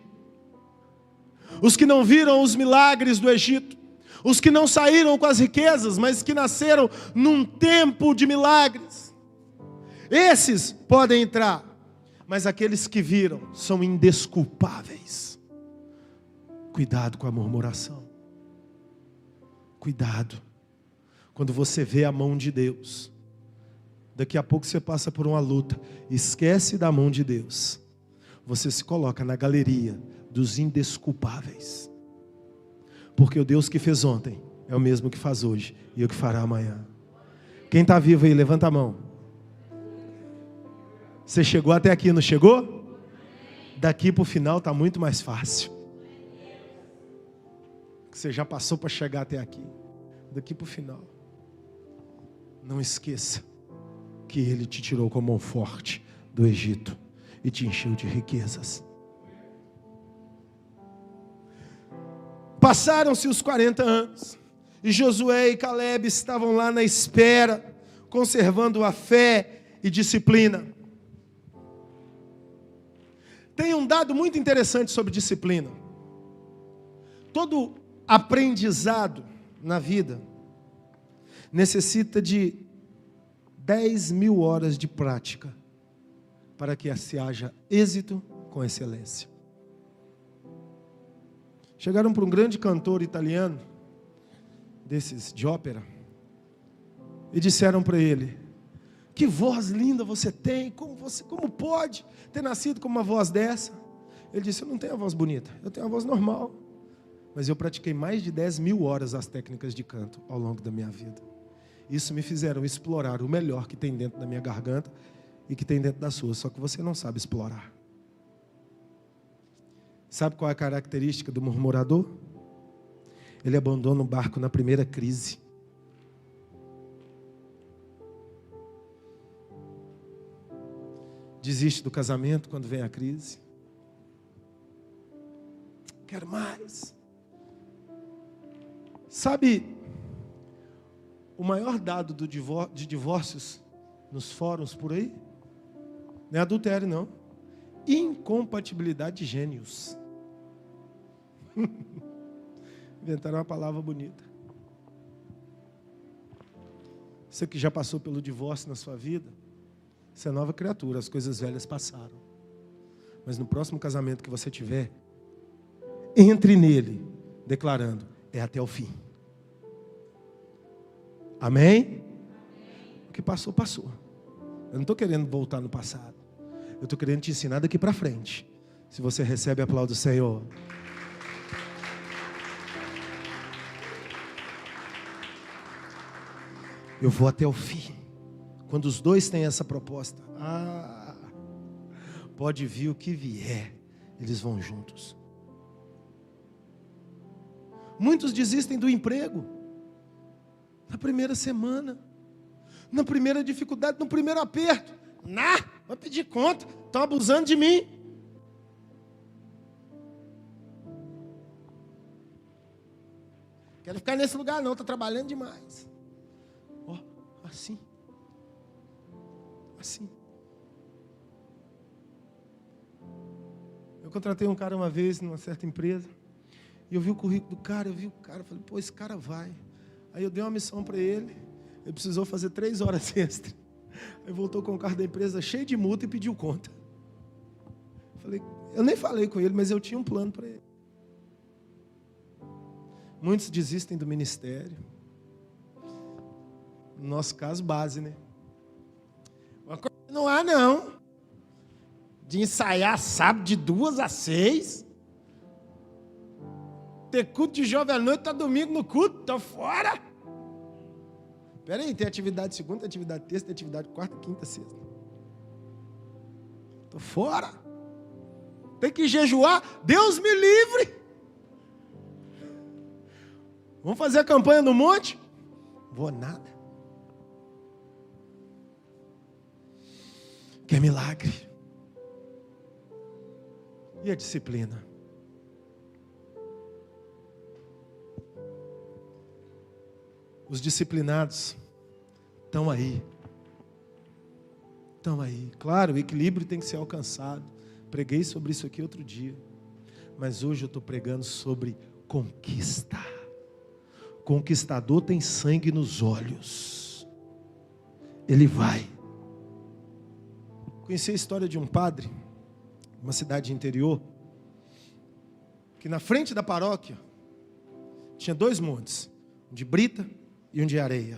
os que não viram os milagres do Egito, os que não saíram com as riquezas, mas que nasceram num tempo de milagres. Esses podem entrar, mas aqueles que viram são indesculpáveis. Cuidado com a murmuração. Cuidado. Quando você vê a mão de Deus, daqui a pouco você passa por uma luta, esquece da mão de Deus. Você se coloca na galeria dos indesculpáveis. Porque o Deus que fez ontem é o mesmo que faz hoje e o que fará amanhã. Quem está vivo aí, levanta a mão. Você chegou até aqui, não chegou? Daqui para o final está muito mais fácil. Você já passou para chegar até aqui. Daqui para o final. Não esqueça que Ele te tirou com a mão forte do Egito e te encheu de riquezas. Passaram-se os 40 anos, e Josué e Caleb estavam lá na espera, conservando a fé e disciplina. Tem um dado muito interessante sobre disciplina. Todo aprendizado na vida necessita de 10.000 horas de prática para que se haja êxito com excelência. Chegaram para um grande cantor italiano, desses de ópera, e disseram para ele: que voz linda você tem, como pode ter nascido com uma voz dessa? Ele disse: eu não tenho a voz bonita, eu tenho a voz normal, mas eu pratiquei mais de 10.000 horas as técnicas de canto ao longo da minha vida. Isso me fizeram explorar o melhor que tem dentro da minha garganta e que tem dentro da sua, só que você não sabe explorar. Sabe qual é a característica do murmurador? Ele abandona o barco na primeira crise. Desiste do casamento quando vem a crise. Quero mais. Sabe, o maior dado de divórcios nos fóruns por aí? Não é adultério, não. Incompatibilidade de gênios. Inventaram uma palavra bonita. Você que já passou pelo divórcio na sua vida, você é nova criatura, as coisas velhas passaram. Mas no próximo casamento que você tiver, entre nele, declarando: é até o fim. Amém? O que passou, passou. Eu não estou querendo voltar no passado. Eu estou querendo te ensinar daqui para frente. Se você recebe, aplauda o Senhor. Eu vou até o fim. Quando os dois têm essa proposta, pode vir o que vier, eles vão juntos. Muitos desistem do emprego na primeira semana, na primeira dificuldade, no primeiro aperto. Vou pedir conta, estão abusando de mim. Quero ficar nesse lugar não, estou trabalhando demais. Assim. Eu contratei um cara uma vez numa certa empresa, e eu vi o currículo do cara, falei: pô, esse cara vai. Aí eu dei uma missão para ele, ele precisou fazer 3 horas extra. Aí voltou com o carro da empresa cheio de multa e pediu conta. Eu nem falei com ele, mas eu tinha um plano para ele. Muitos desistem do ministério. No nosso caso, base, né? Não há, não. De ensaiar sábado de 2 às 6. Ter culto de jovem à noite, tá domingo no culto, tô fora. Espera aí, tem atividade segunda, tem atividade terça, tem atividade quarta, quinta, sexta. Tô fora. Tem que jejuar, Deus me livre. Vamos fazer a campanha no monte? Vou nada. Quer milagre. E a disciplina? Os disciplinados estão aí. Estão aí. Claro, o equilíbrio tem que ser alcançado. Preguei sobre isso aqui outro dia. Mas hoje eu estou pregando sobre conquista. Conquistador tem sangue nos olhos. Ele vai. Conheci a história de um padre, uma cidade interior, que na frente da paróquia tinha 2 montes, um de brita e um de areia.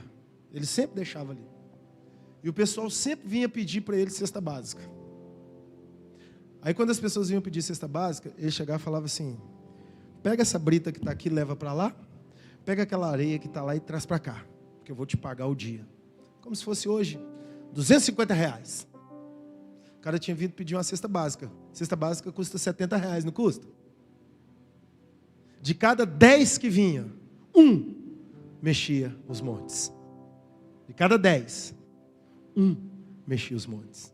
Ele sempre deixava ali. E o pessoal sempre vinha pedir para ele cesta básica. Aí quando as pessoas vinham pedir cesta básica, ele chegava e falava assim: pega essa brita que está aqui e leva para lá, pega aquela areia que está lá e traz para cá, porque eu vou te pagar o dia. Como se fosse hoje, R$250. O cara tinha vindo pedir uma cesta básica. Cesta básica custa R$70, não custa? De cada 10 que vinha, 1 mexia os montes. De cada 10, 1 mexia os montes.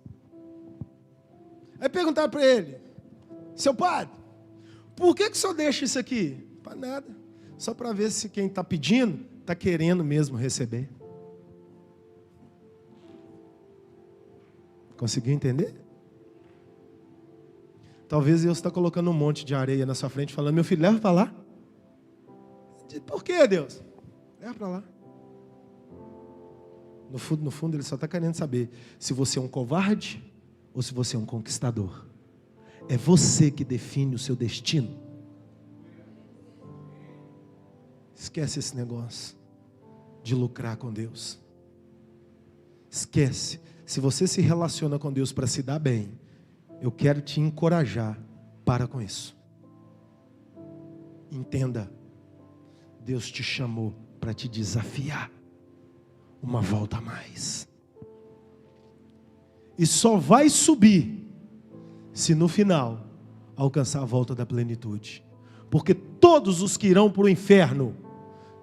Aí perguntaram para ele: seu padre, por que o senhor deixa isso aqui? Para nada, só para ver se quem está pedindo está querendo mesmo receber. Conseguiu entender? Talvez Deus está colocando um monte de areia na sua frente, falando: meu filho, leva para lá. Por que, Deus? Leva para lá. No fundo, ele só está querendo saber se você é um covarde ou se você é um conquistador. É você que define o seu destino. Esquece esse negócio de lucrar com Deus. Esquece. Se você se relaciona com Deus para se dar bem, eu quero te encorajar. Para com isso. Entenda. Deus te chamou para te desafiar. Uma volta a mais. E só vai subir se no final alcançar a volta da plenitude. Porque todos os que irão para o inferno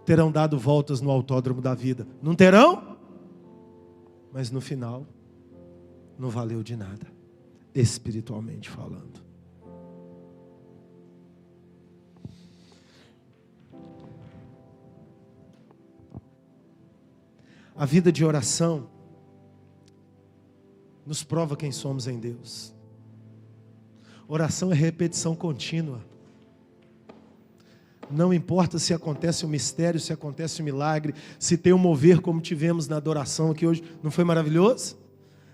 terão dado voltas no autódromo da vida. Não terão? Mas no final não valeu de nada, espiritualmente falando. A vida de oração nos prova quem somos em Deus. Oração é repetição contínua. Não importa se acontece um mistério, se acontece um milagre, se tem um mover como tivemos na adoração aqui hoje. Não foi maravilhoso?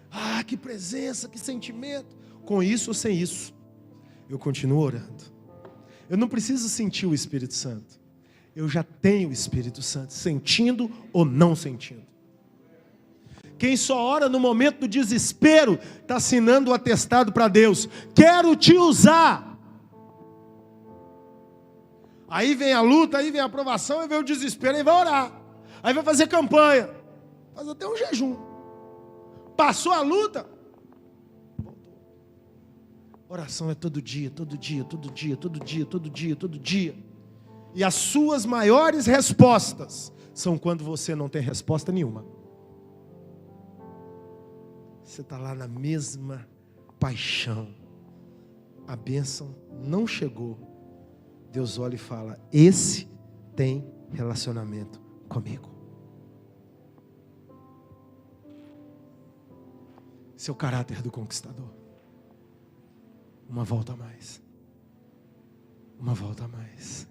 Ah, que presença, que sentimento. Com isso ou sem isso, eu continuo orando. Eu não preciso sentir o Espírito Santo. Eu já tenho o Espírito Santo, sentindo ou não sentindo. Quem só ora no momento do desespero, está assinando o atestado para Deus: quero te usar. Aí vem a luta, aí vem a aprovação, aí vem o desespero, aí vai orar. Aí vai fazer campanha, faz até um jejum. Passou a luta, voltou. Oração é todo dia, todo dia, todo dia, todo dia, todo dia, todo dia. E as suas maiores respostas são quando você não tem resposta nenhuma. Você está lá na mesma paixão. A bênção não chegou. Deus olha e fala: esse tem relacionamento comigo. Seu caráter do conquistador. Uma volta a mais. Uma volta a mais.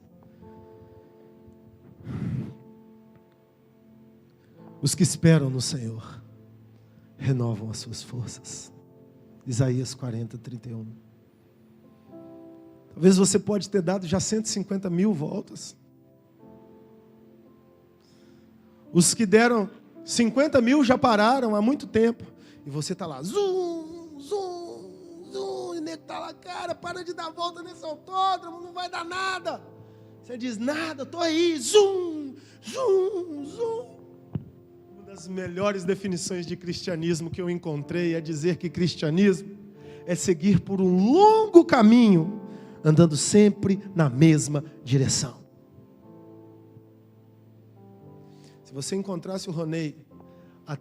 Os que esperam no Senhor renovam as suas forças. Isaías 40, 31. Talvez você pode ter dado já 150 mil voltas. Os que deram 50 mil já pararam há muito tempo. E você está lá, zum, zum, zum. E o nego está lá: cara, para de dar volta nesse autódromo, não vai dar nada. Você diz: nada, estou aí, zum, zum, zum. As melhores definições de cristianismo que eu encontrei é dizer que cristianismo é seguir por um longo caminho, andando sempre na mesma direção. Se você encontrasse o Ronei há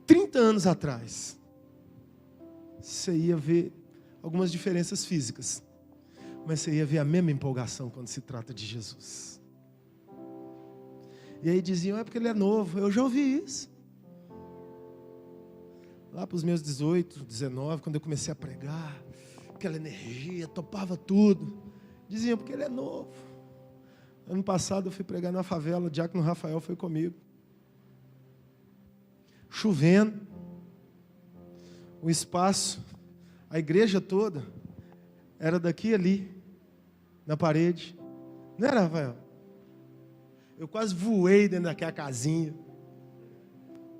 30 anos atrás, você ia ver algumas diferenças físicas, mas você ia ver a mesma empolgação quando se trata de Jesus. E aí diziam, é porque ele é novo. Eu já ouvi isso. Lá para os meus 18, 19, quando eu comecei a pregar, aquela energia, topava tudo. Diziam, porque ele é novo. Ano passado eu fui pregar na favela, o diácono Rafael foi comigo. Chovendo. O espaço, a igreja toda, era daqui a ali, na parede. Não era, Rafael? Eu quase voei dentro daquela casinha.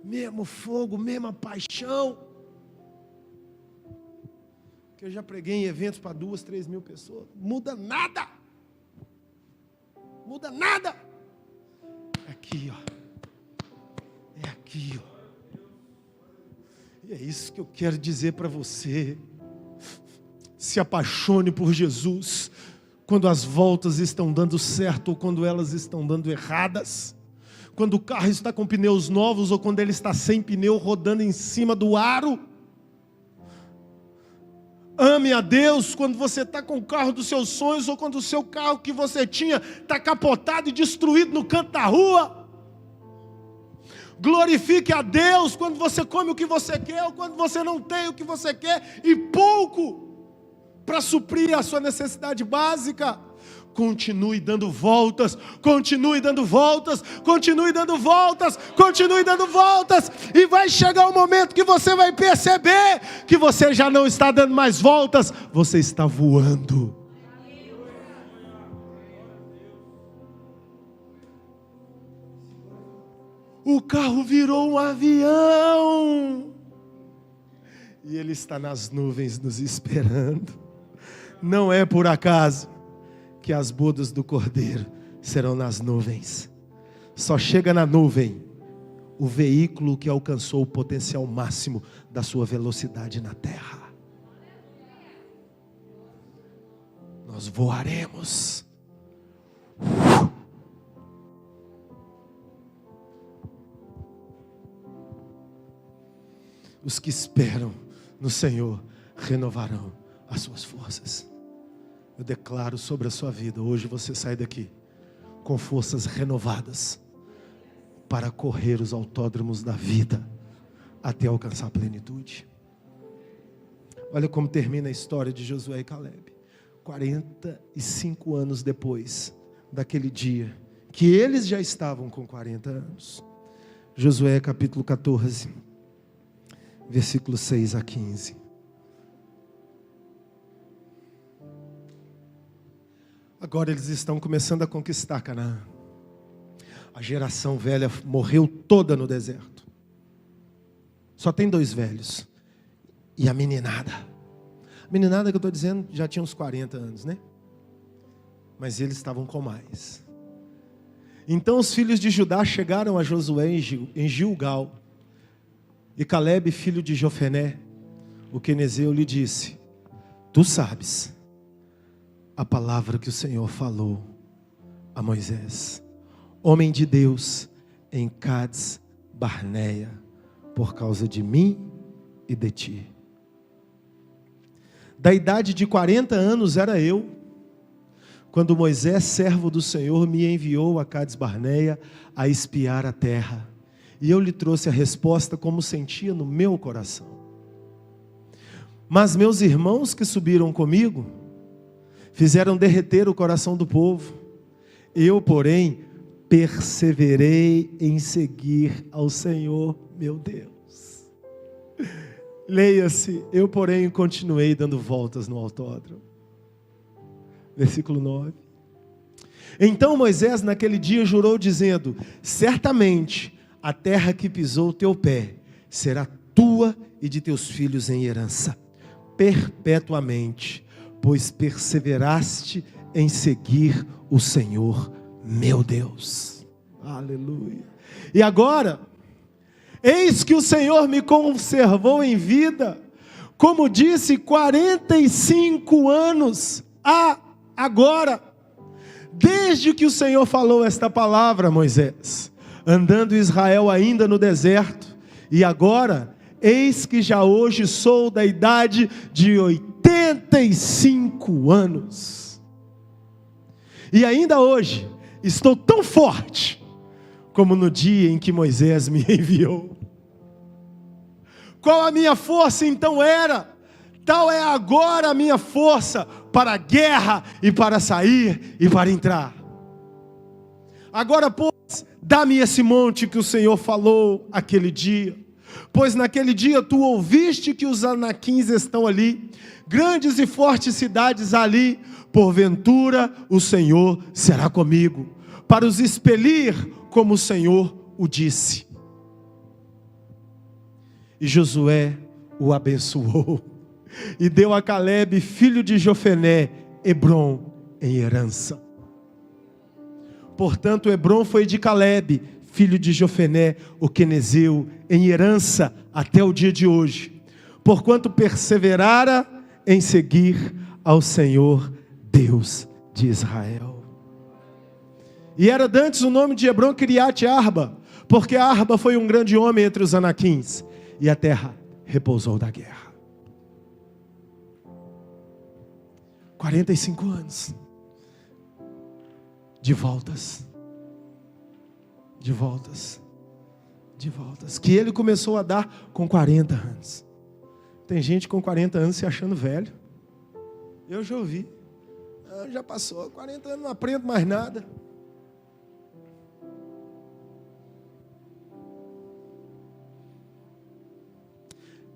Mesmo fogo, mesma paixão. Que eu já preguei em eventos para 2, 3 mil pessoas. Muda nada. Muda nada. É aqui, ó. É aqui, ó. E é isso que eu quero dizer para você. Se apaixone por Jesus. Quando as voltas estão dando certo ou quando elas estão dando erradas. Quando o carro está com pneus novos ou quando ele está sem pneu rodando em cima do aro. Ame a Deus quando você está com o carro dos seus sonhos ou quando o seu carro que você tinha está capotado e destruído no canto da rua. Glorifique a Deus quando você come o que você quer ou quando você não tem o que você quer e pouco para suprir a sua necessidade básica. Continue dando voltas, continue dando voltas, continue dando voltas, continue dando voltas, e vai chegar um momento que você vai perceber que você já não está dando mais voltas, você está voando. O carro virou um avião, e ele está nas nuvens nos esperando. Não é por acaso que as bodas do Cordeiro serão nas nuvens. Só chega na nuvem o veículo que alcançou o potencial máximo da sua velocidade na terra. Nós voaremos. Os que esperam no Senhor renovarão as suas forças. Eu declaro sobre a sua vida, hoje você sai daqui com forças renovadas para correr os autódromos da vida até alcançar a plenitude. Olha como termina a história de Josué e Calebe. 45 anos depois daquele dia, que eles já estavam com 40 anos. Josué capítulo 14, versículos 6 a 15. Agora eles estão começando a conquistar Canaã. A geração velha morreu toda no deserto. Só tem 2 velhos. E a meninada. A meninada que eu estou dizendo já tinha uns 40 anos, né? Mas eles estavam com mais. Então os filhos de Judá chegaram a Josué em Gilgal. E Calebe, filho de Jofené, o quenezeu, lhe disse: tu sabes a palavra que o Senhor falou a Moisés, homem de Deus, em Cades Barneia, por causa de mim e de ti. Da idade de 40 anos era eu, quando Moisés, servo do Senhor, me enviou a Cades Barneia a espiar a terra. E eu lhe trouxe a resposta como sentia no meu coração. Mas meus irmãos que subiram comigo fizeram derreter o coração do povo. Eu, porém, perseverei em seguir ao Senhor, meu Deus. Leia-se, eu, porém, continuei dando voltas no autódromo. Versículo 9. Então Moisés naquele dia jurou dizendo: certamente a terra que pisou o teu pé será tua e de teus filhos em herança, perpetuamente, pois perseveraste em seguir o Senhor, meu Deus. Aleluia. E agora, eis que o Senhor me conservou em vida, como disse, 45 anos agora, desde que o Senhor falou esta palavra a Moisés, andando Israel ainda no deserto, e agora, eis que já hoje sou da idade de 85 anos, e ainda hoje estou tão forte, como no dia em que Moisés me enviou. Qual a minha força então era, tal é agora a minha força para a guerra e para sair e para entrar. Agora, pois, dá-me esse monte que o Senhor falou aquele dia, pois naquele dia tu ouviste que os anaquins estão ali, grandes e fortes cidades ali, porventura o Senhor será comigo, para os expelir como o Senhor o disse. E Josué o abençoou, e deu a Calebe, filho de Jofoné, Hebrom em herança. Portanto, Hebrom foi de Calebe, filho de Jofoné, o quenezeu, em herança até o dia de hoje, porquanto perseverara em seguir ao Senhor, Deus de Israel. E era dantes o nome de Hebrom Kiriat Arba, porque Arba foi um grande homem entre os anaquins, e a terra repousou da guerra. 45 anos de voltas, que ele começou a dar com 40 anos. Tem gente com 40 anos se achando velho. Eu já ouvi. Já passou 40 anos, não aprendo mais nada.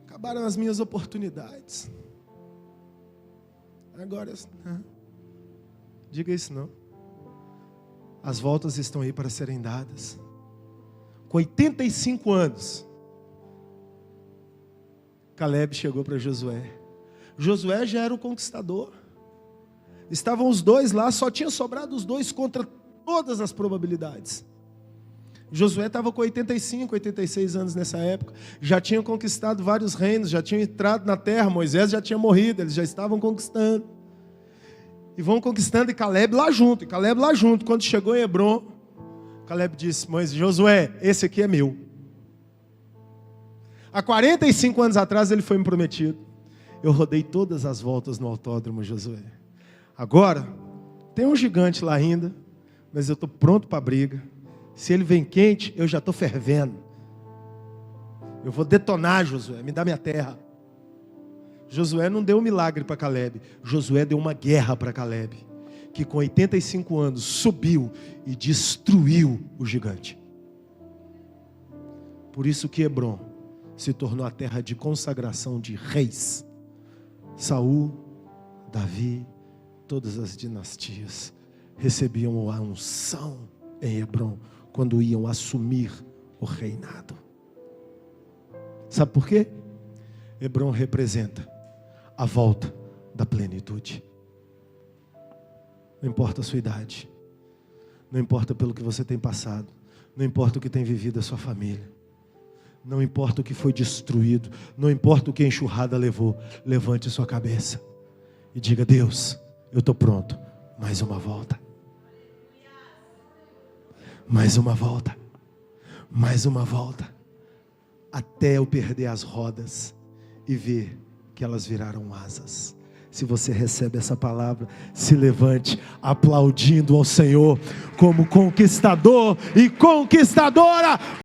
Acabaram as minhas oportunidades. Agora, diga isso não. As voltas estão aí para serem dadas. Com 85 anos, Calebe chegou para Josué. Josué já era o conquistador. Estavam os dois lá, só tinha sobrado os dois contra todas as probabilidades. Josué estava com 85, 86 anos nessa época. Já tinham conquistado vários reinos, já tinham entrado na terra. Moisés já tinha morrido, eles já estavam conquistando. E vão conquistando, e Calebe lá junto. Quando chegou em Hebrom, Calebe disse: Moisés, Josué, esse aqui é meu. Há 45 anos atrás ele foi me prometido. Eu rodei todas as voltas no autódromo, Josué. Agora, tem um gigante lá ainda, mas eu estou pronto para a briga. Se ele vem quente, eu já estou fervendo. Eu vou detonar, Josué, me dá minha terra. Josué não deu um milagre para Calebe. Josué deu uma guerra para Calebe, que com 85 anos subiu e destruiu o gigante. Por isso que Hebrom se tornou a terra de consagração de reis. Saul, Davi, todas as dinastias recebiam a unção em Hebrom quando iam assumir o reinado. Sabe por quê? Hebrom representa a volta da plenitude. Não importa a sua idade, não importa pelo que você tem passado, não importa o que tem vivido a sua família, não importa o que foi destruído, não importa o que a enxurrada levou, levante sua cabeça e diga: Deus, eu estou pronto, mais uma volta. Mais uma volta, mais uma volta, até eu perder as rodas e ver que elas viraram asas. Se você recebe essa palavra, se levante aplaudindo ao Senhor como conquistador e conquistadora.